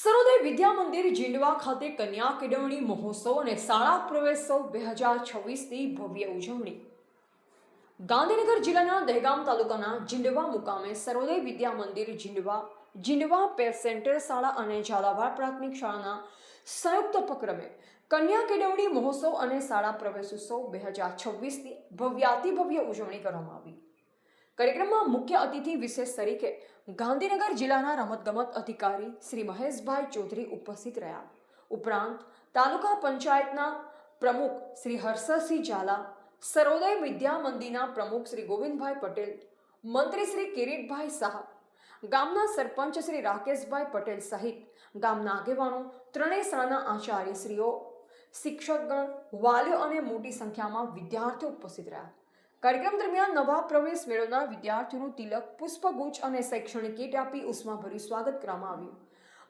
સરોદય વિદ્યા મંદિર જીંડવા ખાતે કન્યા કેળવણી મહોત્સવ અને શાળા પ્રવેશોત્સવ 2026ની ભવ્ય ઉજવણી. ગાંધીનગર જિલ્લાના દહેગામ તાલુકાના જીંડવા મુકામે સરોદય વિદ્યા મંદિર જીંડવા પેર સેન્ટર શાળા અને ઝાલાવાડ પ્રાથમિક શાળાના સંયુક્ત ઉપક્રમે કન્યા કેળવણી મહોત્સવ અને શાળા પ્રવેશોત્સવ 2026ની ભવ્યાતિભવ્ય ઉજવણી કરવામાં આવી. કાર્યક્રમમાં મુખ્ય અતિથિ વિશેષ તરીકે ગાંધીનગર જિલ્લાના રમતગમત અધિકારી શ્રી મહેશભાઈ ચૌધરી ઉપસ્થિત રહ્યા. ઉપરાંત તાલુકા પંચાયતના પ્રમુખ શ્રી હર્ષદસિંહ ઝાલા, સરોદય વિદ્યા મંદિરના પ્રમુખ શ્રી ગોવિંદભાઈ પટેલ, મંત્રી શ્રી કિરીટભાઈ શાહ, ગામના સરપંચ શ્રી રાકેશભાઈ પટેલ સહિત ગામના આગેવાનો, ત્રણેય શાળાના આચાર્યશ્રીઓ, શિક્ષકગણ, વાલીઓ અને મોટી સંખ્યામાં વિદ્યાર્થીઓ ઉપસ્થિત રહ્યા. કાર્યક્રમ દરમિયાન નવા પ્રવેશ મેળવનાર વિદ્યાર્થીઓનું તિલક, પુષ્પગુચ્છ અને શૈક્ષણિક કીટ આપી ઉષ્માભર્યું સ્વાગત કરવામાં આવ્યું.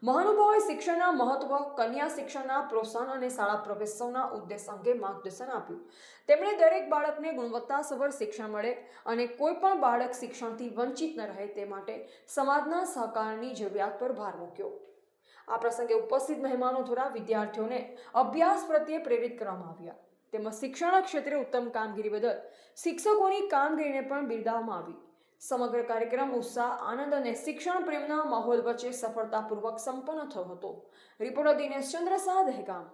મહાનુભાવોએ શિક્ષણના મહત્વ, કન્યા શિક્ષણના પ્રોત્સાહન અને શાળા પ્રવેશોત્સવના ઉદ્દેશ અંગે માર્ગદર્શન આપ્યું. તેમણે દરેક બાળકને ગુણવત્તાસભર શિક્ષણ મળે અને કોઈ પણ બાળક શિક્ષણથી વંચિત ન રહે તે માટે સમાજના સહકારની જરૂરિયાત પર ભાર મૂક્યો. આ પ્રસંગે ઉપસ્થિત મહેમાનો દ્વારા વિદ્યાર્થીઓને અભ્યાસ પ્રત્યે પ્રેરિત કરવામાં આવ્યા. તેમજ શિક્ષણ ક્ષેત્રે ઉત્તમ કામગીરી બદલ શિક્ષકોની કામગીરીને પણ બિરદાવવામાં આવી. સમગ્ર કાર્યક્રમ ઉત્સાહ, આનંદ અને શિક્ષણ પ્રેમના માહોલ વચ્ચે સફળતાપૂર્વક સંપન્ન થયો હતો. રિપોર્ટર દિનેશ ચંદ્ર શાહ, દહેગામ.